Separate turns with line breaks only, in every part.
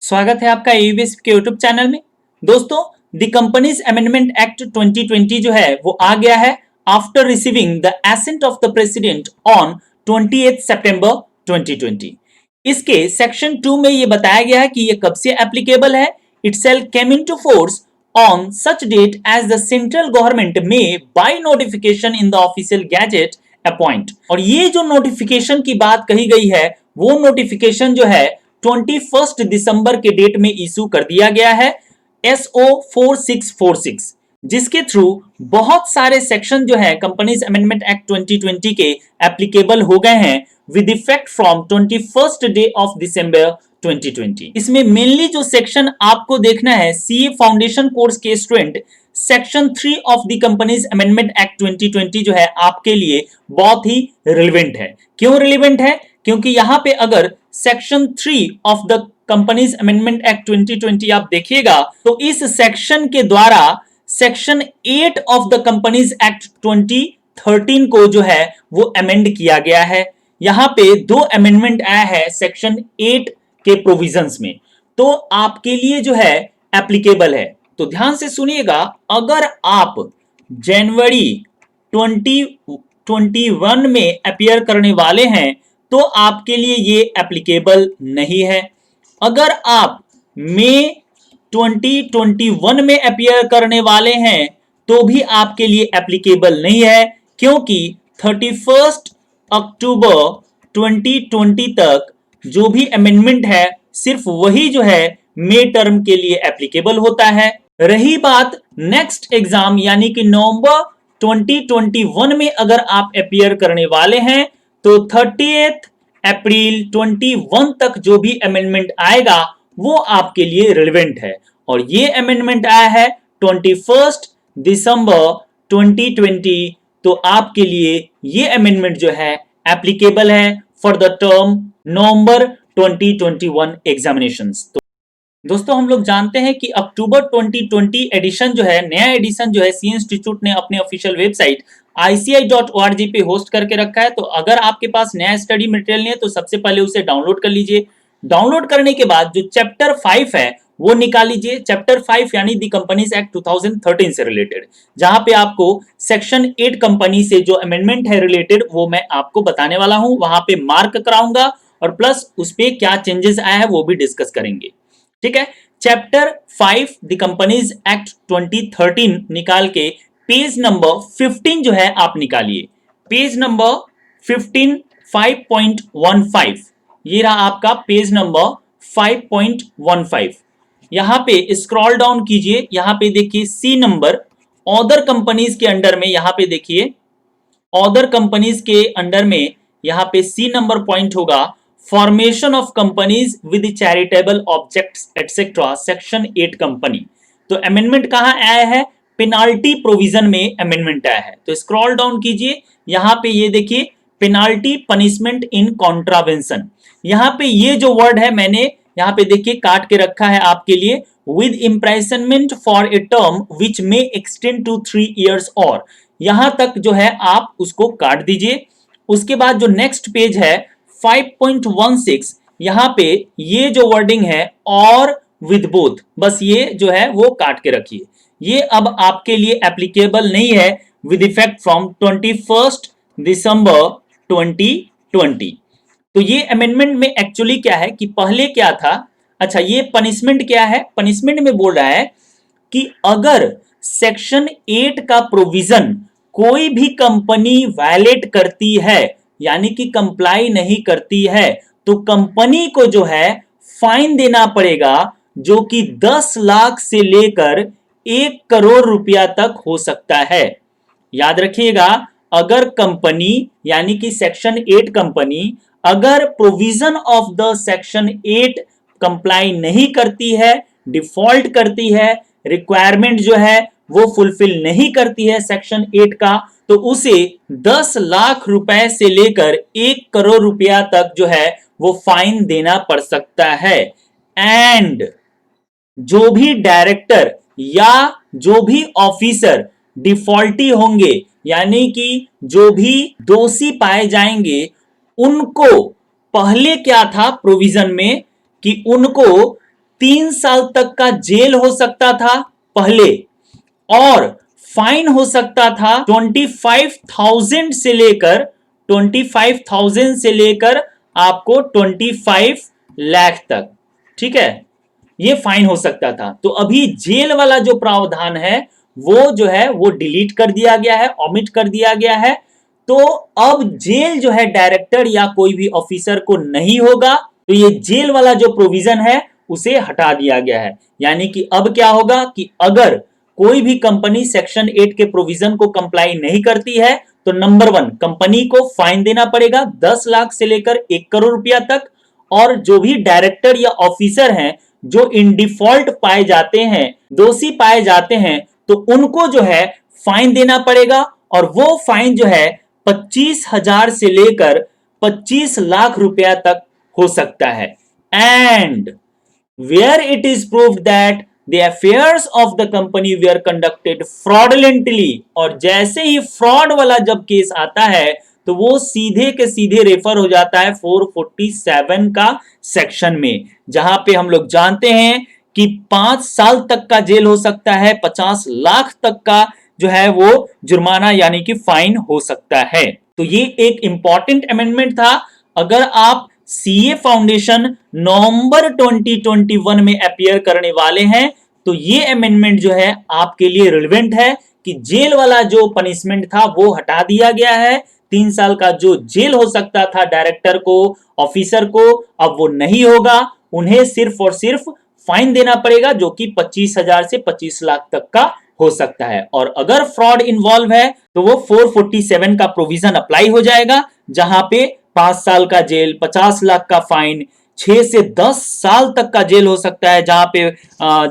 स्वागत है आपका एबीएस के यूट्यूब चैनल में। दोस्तों, द कंपनीज अमेंडमेंट एक्ट 2020 जो है वो आ गया है after receiving the ascent of the president on 28 सितंबर 2020। इसके सेक्शन 2 में ये बताया गया है कि ये कब से एप्लीकेबल है। Itself came into force on such date as the central government में by notification in the official gazette appoint. और ये जो नोटिफिकेशन की बात कही गई है वो नोटिफिकेशन जो है 21 दिसंबर के डेट में इशू कर दिया गया है SO 4646, जिसके थ्रू बहुत सारे सेक्शन जो है कंपनीज अमेंडमेंट एक्ट 2020 के एप्लीकेबल हो गए हैं with effect from 21 day of December 2020। इसमें मेनली जो सेक्शन आपको देखना है सीए फाउंडेशन कोर्स के student, section 3 of the companies amendment act 2020 जो है आपके लिए बहुत ही रिलेवेंट है। क्यों रिलेवेंट है? क्योंकि यहां पे अगर section 3 of the companies amendment act 2020 आप देखिएगा तो इस सेक्शन के द्वारा section 8 of the companies act 2013 को जो है वो अमेंड किया गया है। यहां पे दो अमेंडमेंट आया है सेक्शन 8 के प्रोविजंस में, तो आपके लिए जो है एप्लीकेबल है। तो ध्यान से सुनिएगा, अगर आप जनवरी 2021 में अपीयर करने वाले हैं तो आपके लिए ये एप्लीकेबल नहीं है। अगर आप मई 2021 में अपीयर करने वाले हैं तो भी आपके लिए एप्लीकेबल नहीं है, क्योंकि 31 अक्टूबर 2020 तक जो भी अमेंडमेंट है सिर्फ वही जो है मई टर्म के लिए एप्लीकेबल होता है। रही बात नेक्स्ट एग्जाम यानी कि नवंबर 2021 में अगर आप अपीयर करने वाले हैं तो 30 अप्रैल 21 तक जो भी अमेंडमेंट आएगा वो आपके लिए रिलेवेंट है। और ये अमेंडमेंट आया है 21 दिसंबर 2020, तो आपके लिए ये अमेंडमेंट जो है एप्लीकेबल है for the term November 2021 examinations. तो दोस्तों, हम लोग जानते हैं कि अक्टूबर 2020 एडिशन जो है, नया एडिशन जो है सी इंस्टीट्यूट ने अपने ऑफिशियल वेबसाइट ICI.org पे होस्ट करके रखा है। तो अगर आपके पास नया स्टडी मटेरियल नहीं है तो सबसे पहले उसे डाउनलोड कर लीजिए। डाउनलोड करने के बाद जो चैप्टर 5 है वो निकाल लीजिए। चैप्टर 5 यानी दी कंपनीज एक्ट 2013 से रिलेटेड, जहां पे आपको सेक्शन 8 कंपनी से जो अमेंडमेंट है रिलेटेड वो मैं आपको बताने वाला हूं, वहां पे मार्क कराऊंगा और प्लस उस पे क्या चेंजेस आया है वो भी डिस्कस करेंगे। ठीक है, चैप्टर 5 द कंपनीज एक्ट 2013 निकाल के पेज नंबर 15 जो है आप निकालिए। पेज नंबर 15 5.15, ये रहा आपका पेज नंबर 5.15। यहां पे स्क्रॉल डाउन कीजिए, यहां पे देखिए सी नंबर अदर कंपनीज के अंडर में, यहां पे देखिए अदर कंपनीज के अंडर में यहां पे सी नंबर पॉइंट होगा formation of companies with charitable objects etcetera, section 8 company. तो अमेंडमेंट कहां आया है? पेनाल्टी प्रोविजन में अमेंडमेंट आया है। तो स्क्रॉल डाउन कीजिए, यहां पे ये देखिए पेनाल्टी पनिशमेंट इन कॉन्ट्रावेंशन। यहां पे ये जो वर्ड है मैंने यहां पे देखिए काट के रखा है आपके लिए, with imprisonment for a term which may extend to 3 years और, यहां तक जो है आप उसको काट दीजिए। उसके बाद जो नेक्स्ट पेज है 5.16, यहां पे ये जो वर्डिंग है और विद बोथ, बस ये जो है वो काट के रखिए। ये अब आपके लिए एप्लीकेबल नहीं है विद इफेक्ट फ्रॉम 21 दिसंबर 2020। तो ये अमेंडमेंट में एक्चुअली क्या है कि पहले क्या था, अच्छा ये पनिशमेंट क्या है? पनिशमेंट में बोल रहा है कि अगर सेक्शन 8 का प्रोविजन कोई भी कंपनी वायलेट करती है यानी कि कंप्लाई नहीं करती है तो कंपनी को जो है फाइन देना पड़ेगा, जो कि 10 लाख से लेकर 1 करोड़ रुपया तक हो सकता है। याद रखिएगा, अगर कंपनी यानी कि सेक्शन 8 कंपनी अगर provision of the section 8 comply नहीं करती है, डिफॉल्ट करती है, रिक्वायरमेंट जो है वो फुलफिल नहीं करती है सेक्शन 8 का, तो उसे 10 लाख रुपए से लेकर 1 करोड़ रुपया तक जो है वो फाइन देना पड़ सकता है। एंड जो भी डायरेक्टर या जो भी ऑफिसर डिफॉल्टी होंगे यानी कि जो भी दोषी पाए जाएंगे, उनको पहले क्या था प्रोविजन में कि उनको 3 साल तक का जेल हो सकता था पहले, और फाइन हो सकता था 25,000 से लेकर आपको 25 लाख तक। ठीक है, ये फाइन हो सकता था। तो अभी जेल वाला जो प्रावधान है वो जो है वो डिलीट कर दिया गया है, ऑमिट कर दिया गया है। तो अब जेल जो है डायरेक्टर या कोई भी ऑफिसर को नहीं होगा। तो ये जेल वाला जो प्रोविजन है उसे हटा दिया गया है। यानी कि अब क्या होगा कि अगर कोई भी कंपनी सेक्शन 8 के प्रोविजन को कंप्लाई नहीं करती है तो नंबर 1, कंपनी को फाइन देना पड़ेगा 10 लाख से लेकर 1 करोड़ रुपया तक। और जो भी डायरेक्टर या ऑफिसर हैं जो इन डिफॉल्ट पाए जाते हैं, दोषी पाए जाते हैं, तो उनको जो है फाइन देना पड़ेगा। और वो फाइन जो है 25,000 से लेकर 25 लाख रुपया तक हो सकता है। And where it is proved that the affairs of the company were conducted fraudulently, और जैसे ही फ्रॉड वाला जब केस आता है तो वो सीधे के सीधे रेफर हो जाता है 447 का सेक्शन में, जहां पे हम लोग जानते हैं कि 5 साल तक का जेल हो सकता है, 50 लाख तक का जो है वो जुर्माना यानी कि फाइन हो सकता है। तो ये एक इंपॉर्टेंट अमेंडमेंट था। अगर आप सीए फाउंडेशन नवंबर 2021 में अपीयर करने वाले हैं तो ये अमेंडमेंट जो है आपके लिए रिलेवेंट है कि जेल वाला जो पनिशमेंट था वो हटा दिया गया है। 3 साल का जो जेल हो सकता था डायरेक्टर को, ऑफिसर को, अब वो नहीं होगा। उन्हें सिर्फ और सिर्फ फाइन देना पड़ेगा जो कि 25,000 से 25 लाख तक का हो सकता है। और अगर फ्रॉड इन्वॉल्व है तो वो 447 का प्रोविजन अप्लाई हो जाएगा, जहां पे 5 साल का जेल, 50 लाख का फाइन, 6 से 10 साल तक का जेल हो सकता है, जहां पे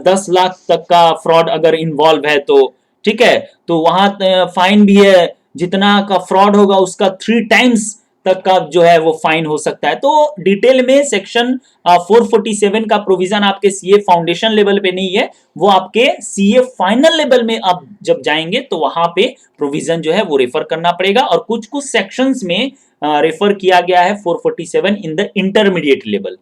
10 लाख तक का फ्रॉड अगर इन्वॉल्व है तो। ठीक है, तो वहां फाइन भी है, जितना का फ्रॉड होगा उसका 3 टाइम्स तक का जो है वो फाइन हो सकता है। तो डिटेल में सेक्शन 447 का प्रोविजन आपके सीए फाउंडेशन लेवल पे नहीं है, वो आपके सीए फाइनल लेवल में आप जब जाएंगे तो वहां पे प्रोविजन जो है वो रेफर करना पड़ेगा। और कुछ कुछ सेक्शंस में रेफर किया गया है 447 इन द इंटरमीडिएट लेवल।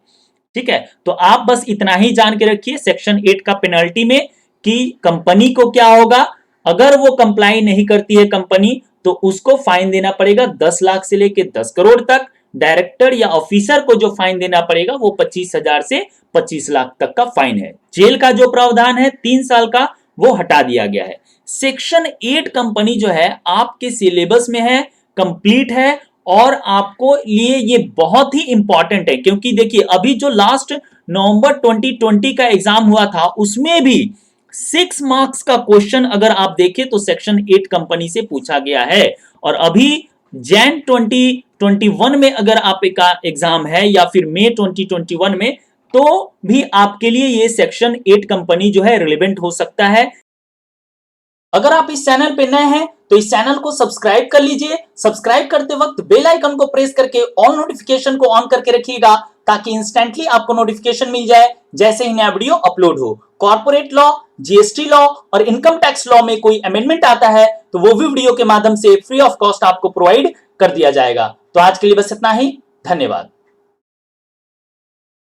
ठीक है, तो आप बस इतना ही जान के रखिए सेक्शन 8 का पेनल्टी में कि कंपनी को क्या होगा अगर वो कंप्लाई नहीं करती है कंपनी, तो उसको फाइन देना पड़ेगा 10 लाख से लेकर 10 करोड़ तक। डायरेक्टर या ऑफिसर को जो फाइन देना पड़ेगा वो 25,000 से 25 लाख तक का फाइन है। जेल का जो प्रावधान है 3 साल का वो हटा दिया गया है। सेक्शन 8 कंपनी जो है आपके सिलेबस में है, कंप्लीट है, और आपको लिए ये बहुत ही इंपॉर्टेंट है। क्योंकि देखिए अभी जो लास्ट नवंबर 2020 का एग्जाम हुआ था उसमें भी 6 मार्क्स का क्वेश्चन अगर आप देखें तो सेक्शन 8 कंपनी से पूछा गया है। और अभी जैन 2021 में अगर आपका एग्जाम है या फिर मई 2021 में, तो भी आपके लिए ये सेक्शन 8 कंपनी जो है रिलेवेंट हो सकता है। अगर आप इस चैनल पे नए हैं तो इस चैनल को सब्सक्राइब कर लीजिए। सब्सक्राइब करते वक्त बेल आइकन को प्रेस करके ऑल नोटिफिकेशन को ऑन करके रखिएगा ताकि इंस्टेंटली आपको नोटिफिकेशन मिल जाए जैसे ही नया वीडियो अपलोड हो। कॉर्पोरेट लॉ, जीएसटी लॉ और इनकम टैक्स लॉ में कोई अमेंडमेंट आता है तो वो भी वीडियो के माध्यम से फ्री ऑफ कॉस्ट आपको प्रोवाइड कर दिया जाएगा। तो आज के लिए बस इतना ही, धन्यवाद।